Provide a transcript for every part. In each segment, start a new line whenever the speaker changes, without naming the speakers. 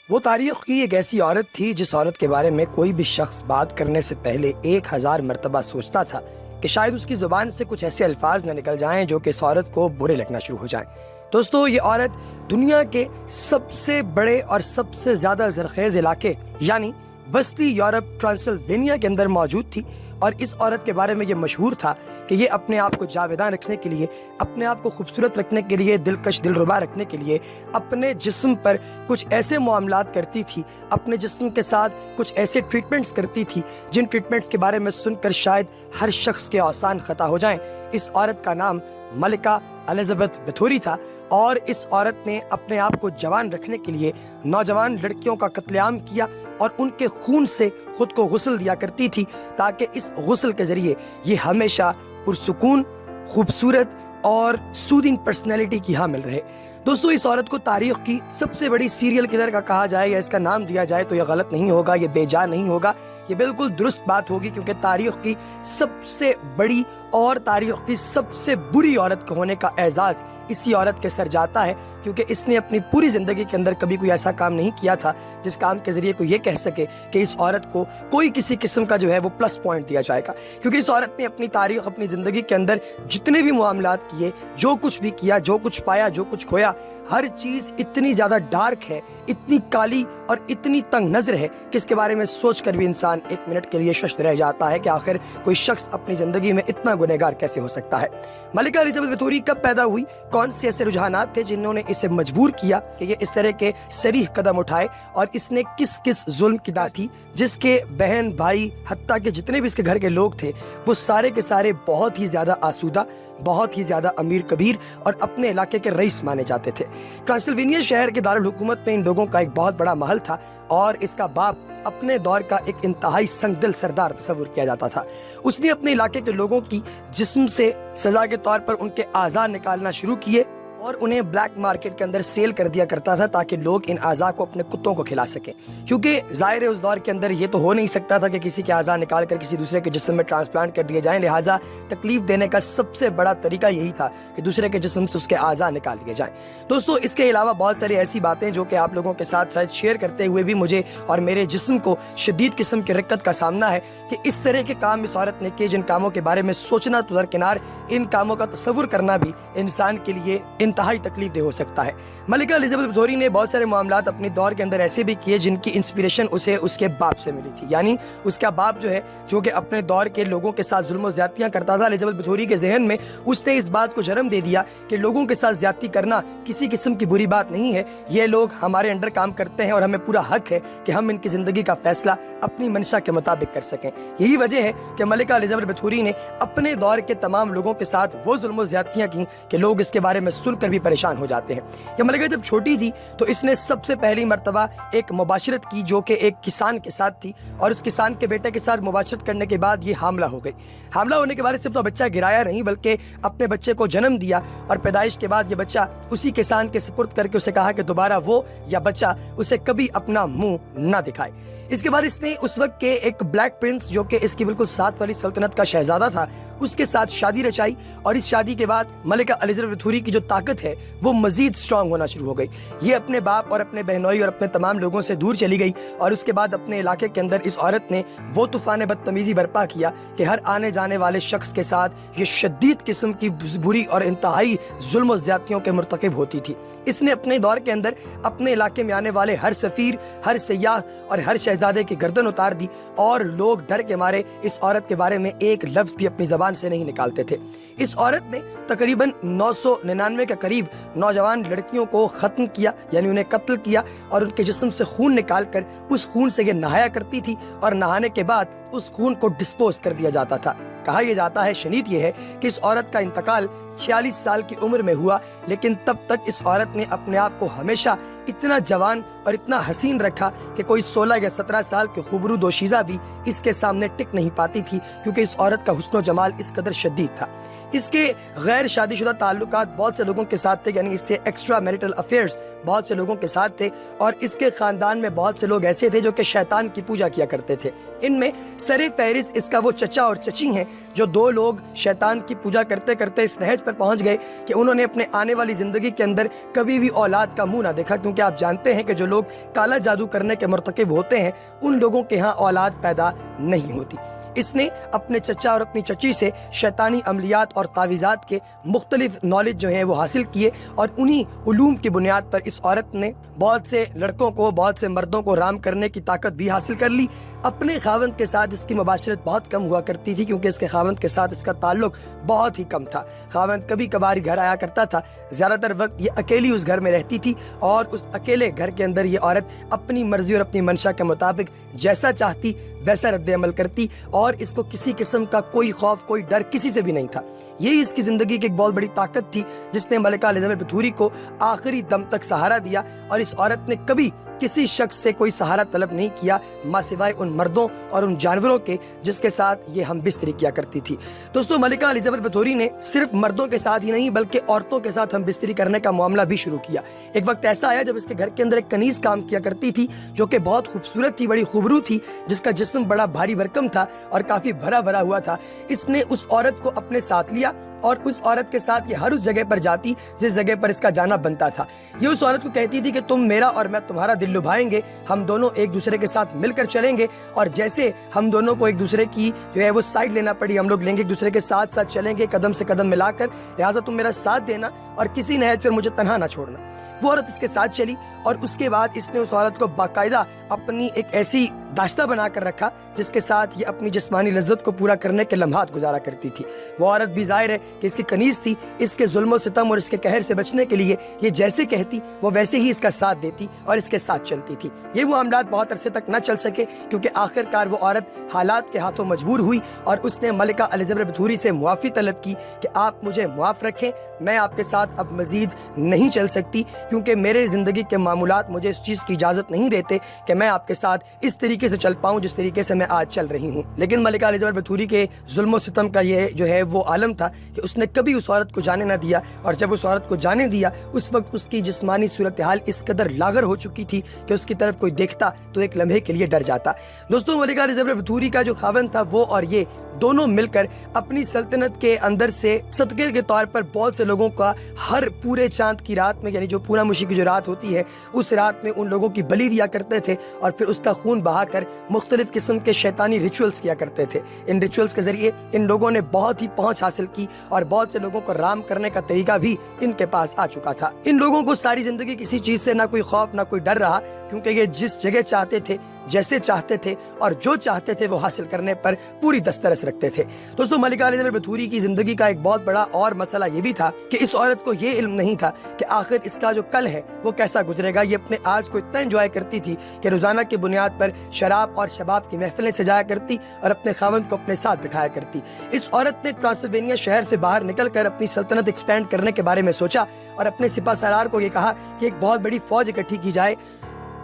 وہ تاریخ کی ایک ایسی عورت تھی جس عورت کے بارے میں کوئی بھی شخص بات کرنے سے پہلے 1000 مرتبہ سوچتا تھا کہ شاید اس کی زبان سے کچھ ایسے الفاظ نہ نکل جائیں جو کہ اس عورت کو برے لگنا شروع ہو جائیں۔ دوستو، یہ عورت دنیا کے سب سے بڑے اور سب سے زیادہ زرخیز علاقے یعنی وسطی یورپ ٹرانسلوینیا کے اندر موجود تھی، اور اس عورت کے بارے میں یہ مشہور تھا کہ یہ اپنے آپ کو جاویداں رکھنے کے لیے، اپنے آپ کو خوبصورت رکھنے کے لیے، دلکش دلربا رکھنے کے لیے اپنے جسم پر کچھ ایسے معاملات کرتی تھی، اپنے جسم کے ساتھ کچھ ایسے ٹریٹمنٹس کرتی تھی جن ٹریٹمنٹس کے بارے میں سن کر شاید ہر شخص کے اوسان خطا ہو جائیں۔ اس عورت کا نام ملکہ الزبتھ بتھوری تھا، اور اس عورت نے اپنے آپ کو جوان رکھنے کے لیے نوجوان لڑکیوں کا قتل عام کیا اور ان کے خون سے خود کو غسل دیا کرتی تھی تاکہ اس غسل کے ذریعے یہ ہمیشہ پرسکون، خوبصورت اور سودنگ پرسنالٹی کی حامل رہے۔ دوستو، اس عورت کو تاریخ کی سب سے بڑی سیریل کلر کا کہا جائے یا اس کا نام دیا جائے تو یہ غلط نہیں ہوگا، یہ بے جا نہیں ہوگا، یہ بالکل درست بات ہوگی، کیونکہ تاریخ کی سب سے بڑی اور تاریخ کی سب سے بری عورت کو ہونے کا اعزاز اسی عورت کے سر جاتا ہے، کیونکہ اس نے اپنی پوری زندگی کے اندر کبھی کوئی ایسا کام نہیں کیا تھا جس کام کے ذریعے کوئی یہ کہہ سکے کہ اس عورت کو کوئی کسی قسم کا جو ہے وہ پلس پوائنٹ دیا جائے گا، کیونکہ اس عورت نے اپنی تاریخ، اپنی زندگی کے اندر جتنے بھی معاملات کیے، جو کچھ بھی کیا، جو کچھ پایا، جو کچھ کھویا، ہر چیز اتنی زیادہ ڈارک ہے، اتنی کالی اور اتنی تنگ نظر ہے کہ اس کے بارے میں سوچ کر بھی انسان ایک منٹ کے لیے ششدر رہ جاتا ہے کہ آخر کوئی شخص اپنی زندگی میں اتنا گنہگار کیسے ہو سکتا ہے۔ ملکہ الزبتھ بتھوری کب پیدا ہوئی؟ کون سے ایسے رجحانات تھے جنہوں نے اسے مجبور کیا کہ یہ اس طرح کے صریح قدم اٹھائے، اور اس نے کس کس ظلم کی داغ تھی جس کے بہن بھائی حتیٰ کہ جتنے بھی اس کے گھر کے لوگ تھے وہ سارے کے سارے بہت ہی زیادہ آسودہ، بہت ہی زیادہ امیر کبیر اور اپنے علاقے کے رئیس مانے جاتے تھے۔ ٹرانسلوینیا شہر کے دارالحکومت میں ان لوگوں کا ایک بہت بڑا محل تھا، اور اس کا باپ اپنے دور کا ایک انتہائی سنگ دل سردار تصور کیا جاتا تھا۔ اس نے اپنے علاقے کے لوگوں کی جسم سے سزا کے طور پر ان کے اعضاء نکالنا شروع کیے اور انہیں بلیک مارکیٹ کے اندر سیل کر دیا کرتا تھا تاکہ لوگ ان اعضاء کو اپنے کتوں کو کھلا سکیں، کیونکہ ظاہر ہے اس دور کے اندر یہ تو ہو نہیں سکتا تھا کہ کسی کے اعضاء نکال کر کسی دوسرے کے جسم میں ٹرانسپلانٹ کر دیے جائیں، لہٰذا تکلیف دینے کا سب سے بڑا طریقہ یہی تھا کہ دوسرے کے جسم سے اس کے اعضاء نکال لیے جائیں۔ دوستو، اس کے علاوہ بہت ساری ایسی باتیں جو کہ آپ لوگوں کے ساتھ شاید شیئر کرتے ہوئے بھی مجھے اور میرے جسم کو شدید قسم کی رکت کا سامنا ہے کہ اس طرح کے کام اس عورت نے کیے جن کاموں کے بارے میں سوچنا تو درکنار، ان کاموں کا تصور کرنا بھی انسان کے لیے انتہائی تکلیف دہ ہو سکتا ہے۔ ملکہ الزبتھ بتھوری نے بہت سارے معاملات اپنے دور کے اندر ایسے بھی کیے جن کی انسپریشن اسے اس کے باپ سے ملی تھی، یعنی اس کا باپ جو ہے جو کہ اپنے دور کے لوگوں کے ساتھ ظلم و زیادتیاں کرتا تھا، الزبتھ بتھوری کے ذہن میں اس نے اس بات کو جنم دے دیا کہ لوگوں کے ساتھ زیادتی کرنا کسی قسم کی بری بات نہیں ہے، یہ لوگ ہمارے انڈر کام کرتے ہیں اور ہمیں پورا حق ہے کہ ہم ان کی زندگی کا فیصلہ اپنی منشا کے مطابق کر سکیں۔ یہی وجہ ہے کہ ملکہ الزبتھ بتھوری نے اپنے دور کے تمام لوگوں کے ساتھ وہ ظلم و زیادتیاں کی کہ لوگ اس کے بارے میں سن کر بھی پریشان ہو جاتے ہیں۔ یہ ملکہ جب چھوٹی تھی تو اس نے سب سے پہلی مرتبہ ایک مباشرت کی جو کہ ایک کسان کے ساتھ تھی، اور اس کسان کے بیٹے کے ساتھ مباشرت کرنے کے بعد یہ حاملہ ہو گئی۔ حاملہ ہونے کے بعد صرف تو بچہ گرایا نہیں بلکہ اپنے بچے کو جنم دیا، اور پیدائش کے بعد یہ بچہ اسی کسان کے سپرد کر کے اسے کہا کہ دوبارہ وہ یا بچہ اسے کبھی اپنا منہ نہ دکھائے۔ اس کے بعد اس نے اس وقت کے ایک بلیک پرنس جو کہ اس کی بالکل ساتھ والی سلطنت کا شہزادہ تھا، اس کے ساتھ شادی رچائی، اور اس شادی کے بعد ملکہ الزبتھ بتھوری کی جو طاقت ہے وہ مزید سٹرونگ ہونا شروع ہو گئی۔ یہ اپنے باپ اور اپنے بہنوئی اور اپنے تمام لوگوں سے دور چلی گئی، اور اس کے بعد اپنے علاقے کے اندر اس عورت نے وہ طوفان بدتمیزی برپا کیا کہ ہر آنے جانے والے شخص کے ساتھ یہ شدید قسم کی بری اور انتہائی ظلم و زیادتیوں کے مرتکب ہوتی تھی۔ اس نے اپنے دور کے اندر اپنے علاقے میں آنے والے ہر سفیر، ہر سیاح اور ہر شہزادے کی گردن اتار دی، اور لوگ ڈر کے مارے اس عورت کے بارے میں ایک لفظ بھی اپنی زبان سے نہیں نکالتے تھے۔ اس عورت نے تقریباً 999 کے قریب نوجوان لڑکیوں کو ختم کیا، یعنی انہیں قتل کیا، اور ان کے جسم سے خون نکال کر اس خون سے یہ نہایا کرتی تھی، اور نہانے کے بعد اس خون کو ڈسپوز کر دیا جاتا تھا۔ کہا یہ جاتا ہے، شنیت یہ ہے کہ اس عورت کا انتقال 46 سال کی عمر میں ہوا، لیکن تب تک اس عورت نے اپنے آپ کو ہمیشہ اتنا جوان اور اتنا حسین رکھا کہ کوئی 16 یا 17 سال کے خوبرو دوشیزہ بھی اس کے سامنے ٹک نہیں پاتی تھی، کیونکہ اس عورت کا حسن و جمال اس قدر شدید تھا۔ اس کے غیر شادی شدہ تعلقات بہت سے لوگوں کے ساتھ تھے، یعنی اس کے ایکسٹرا میریٹل افیئرز بہت سے لوگوں کے ساتھ تھے، اور اس کے خاندان میں بہت سے لوگ ایسے تھے جو کہ شیطان کی پوجا کیا کرتے تھے۔ ان میں سر فہرست اس کا وہ چچا اور چچی ہیں جو دو لوگ شیطان کی پوجا کرتے کرتے اس نہج پر پہنچ گئے کہ انہوں نے اپنے آنے والی زندگی کے اندر کبھی بھی اولاد کا منہ نہ دیکھا، کیونکہ آپ جانتے ہیں کہ جو لوگ کالا جادو کرنے کے مرتکب ہوتے ہیں ان لوگوں کے ہاں اولاد پیدا نہیں ہوتی۔ اس نے اپنے چچا اور اپنی چچی سے شیطانی عملیات اور تعویذات کے مختلف نالج جو ہیں وہ حاصل کیے، اور انہی علوم کی بنیاد پر اس عورت نے بہت سے لڑکوں کو، بہت سے مردوں کو رام کرنے کی طاقت بھی حاصل کر لی۔ اپنے خاوند کے ساتھ اس کی مباشرت بہت کم ہوا کرتی تھی، کیونکہ اس کے خاوند کے ساتھ اس کا تعلق بہت ہی کم تھا۔ خاوند کبھی کبھار گھر آیا کرتا تھا، زیادہ تر وقت یہ اکیلی اس گھر میں رہتی تھی، اور اس اکیلے گھر کے اندر یہ عورت اپنی مرضی اور اپنی منشا کے مطابق جیسا چاہتی ویسا رد عمل کرتی، اور اس کو کسی قسم کا کوئی خوف، کوئی ڈر کسی سے بھی نہیں تھا۔ یہی اس کی زندگی کی ایک بہت بڑی طاقت تھی جس نے ملکہ الزبتھ بتھوری کو آخری دم تک سہارا دیا، اور اس عورت نے کبھی کسی شخص سے کوئی سہارا طلب نہیں کیا ماں سوائے ان مردوں اور ان جانوروں کے جس کے ساتھ یہ ہم بستری کیا کرتی تھی۔ دوستو، ملکہ الزبتھ بتھوری نے صرف مردوں کے ساتھ ہی نہیں بلکہ عورتوں کے ساتھ ہم بستری کرنے کا معاملہ بھی شروع کیا۔ ایک وقت ایسا آیا جب اس کے گھر کے اندر ایک کنیز کام کیا کرتی تھی جو کہ بہت خوبصورت تھی، بڑی خوبرو تھی، جس کا جسم بڑا بھاری بھرکم تھا اور کافی بھرا بھرا ہوا تھا۔ اس نے اس عورت کو اپنے ساتھ لیا، اور اس عورت کے ساتھ یہ ہر اس جگہ پر جاتی جس جگہ پر اس کا جانا بنتا تھا۔ یہ اس عورت کو کہتی تھی کہ تم میرا اور میں تمہارا دل لبھائیں گے، ہم دونوں ایک دوسرے کے ساتھ مل کر چلیں گے، اور جیسے ہم دونوں کو ایک دوسرے کی جو ہے وہ سائڈ لینا پڑی ہم لوگ لیں گے، ایک دوسرے کے ساتھ ساتھ چلیں گے قدم سے قدم ملا کر، لہٰذا تم میرا ساتھ دینا اور کسی نہج پر مجھے تنہا نہ چھوڑنا۔ وہ عورت اس کے ساتھ چلی، اور اس کے بعد اس نے اس عورت کو باقاعدہ اپنی ایک ایسی داشتہ بنا کر رکھا جس کے ساتھ یہ اپنی جسمانی لذت کو پورا کرنے کے لمحات گزارا کرتی تھی۔ وہ عورت بھی ظاہر ہے کہ اس کی کنیز تھی، اس کے ظلم و ستم اور اس کے قہر سے بچنے کے لیے یہ جیسے کہتی وہ ویسے ہی اس کا ساتھ دیتی اور اس کے ساتھ چلتی تھی۔ یہ وہ معاملات بہت عرصے تک نہ چل سکے، کیونکہ آخر کار وہ عورت حالات کے ہاتھوں مجبور ہوئی، اور اس نے ملکہ الزبتھ بتھوری سے معافی طلب کی کہ آپ مجھے معاف رکھیں، میں آپ کے ساتھ اب مزید نہیں چل سکتی، کیونکہ میرے زندگی کے معمولات مجھے اس چیز کی اجازت نہیں دیتے کہ میں آپ کے ساتھ اس طریقے سے چل پاؤں جس طریقے سے میں آج چل رہی ہوں۔ لیکن ملکہ الزبتھ بتھوری کے ظلم و ستم کا یہ جو ہے وہ عالم تھا کہ اس نے کبھی اس عورت کو جانے نہ دیا، اور جب اس عورت کو جانے دیا اس وقت اس کی جسمانی صورتحال اس قدر لاغر ہو چکی تھی کہ اس کی طرف کوئی دیکھتا تو ایک لمحے کے لیے ڈر جاتا۔ دوستوں، ملکہ الزبتھ بتھوری کا جو خاوند تھا وہ اور یہ دونوں مل کر اپنی سلطنت کے اندر سے صدقے کے طور پر بہت سے لوگوں کا ہر پورے چاند کی رات میں، یعنی جو پورا مشی کی جو رات ہوتی ہے اس رات میں ان لوگوں کی بلی دیا کرتے تھے، اور پھر اس کا خون بہا کر مختلف قسم کے شیطانی ریچولز کیا کرتے تھے۔ ان ریچولز کے ذریعے ان لوگوں نے بہت ہی پہنچ حاصل کی، اور بہت سے لوگوں کو رام کرنے کا طریقہ بھی ان کے پاس آ چکا تھا۔ ان لوگوں کو ساری زندگی کسی چیز سے نہ کوئی خوف نہ کوئی ڈر رہا، کیونکہ یہ جس جگہ چاہتے تھے، جیسے چاہتے تھے اور جو چاہتے تھے وہ حاصل کرنے پر پوری دسترس رکھتے تھے۔ دوستو، ملکہ الزبتھ بتھوری کی زندگی کا ایک بہت بڑا اور مسئلہ یہ بھی تھا کہ اس عورت کو یہ علم نہیں تھا کہ آخر اس کا جو کل ہے وہ کیسا گزرے گا۔ یہ اپنے آج کو اتنا انجوائے کرتی تھی کہ روزانہ کی بنیاد پر شراب اور شباب کی محفلیں سجایا کرتی اور اپنے خاوند کو اپنے ساتھ بٹھایا کرتی۔ اس عورت نے ٹرانسلوینیا شہر سے باہر نکل کر اپنی سلطنت ایکسپینڈ کرنے کے بارے میں سوچا، اور اپنے سپہ سالار کو یہ کہا کہ ایک بہت بڑی فوج اکٹھی کی جائے۔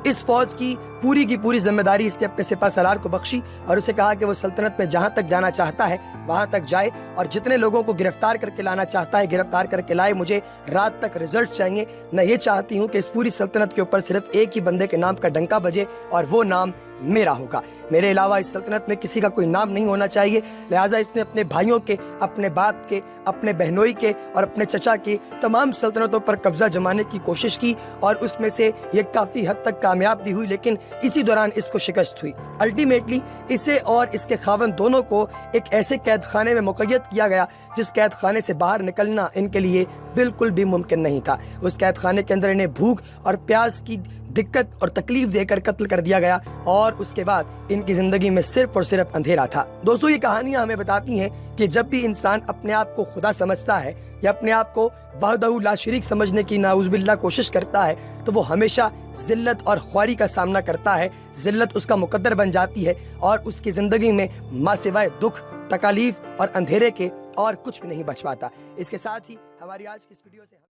اس فوج کی پوری ذمہ داری اس نے اپنے سپہ سالار کو بخشی، اور اسے کہا کہ وہ سلطنت میں جہاں تک جانا چاہتا ہے وہاں تک جائے، اور جتنے لوگوں کو گرفتار کر کے لانا چاہتا ہے گرفتار کر کے لائے۔ مجھے رات تک ریزلٹس چاہیے، میں یہ چاہتی ہوں کہ اس پوری سلطنت کے اوپر صرف ایک ہی بندے کے نام کا ڈنکا بجے، اور وہ نام میرا ہوگا۔ میرے علاوہ اس سلطنت میں کسی کا کوئی نام نہیں ہونا چاہیے۔ لہٰذا اس نے اپنے بھائیوں کے، اپنے باپ کے، اپنے بہنوئی کے اور اپنے چچا کے تمام سلطنتوں پر قبضہ جمانے کی کوشش کی، اور اس میں سے یہ کافی حد تک کامیاب بھی ہوئی، لیکن اسی دوران اس کو شکست ہوئی۔ الٹیمیٹلی اسے اور اس کے خاوند دونوں کو ایک ایسے قید خانے میں مقید کیا گیا جس قید خانے سے باہر نکلنا ان کے لیے بالکل بھی ممکن نہیں تھا۔ اس قید خانے کے اندر انہیں بھوک اور پیاس کی دقت اور تکلیف دے کر قتل کر دیا گیا، اور اس کے بعد ان کی زندگی میں صرف اور صرف اندھیرا تھا۔ دوستو، یہ کہانیاں ہمیں بتاتی ہیں کہ جب بھی انسان اپنے آپ کو خدا سمجھتا ہے یا اپنے آپ کو وحدہ لا شریک سمجھنے کی نعوذ باللہ کوشش کرتا ہے تو وہ ہمیشہ ذلت اور خواری کا سامنا کرتا ہے۔ ذلت اس کا مقدر بن جاتی ہے، اور اس کی زندگی میں ماں سوائے دکھ، تکالیف اور اندھیرے کے اور کچھ بھی نہیں بچ پاتا۔ اس کے ساتھ ہی ہماری آج کی اس ویڈیو سے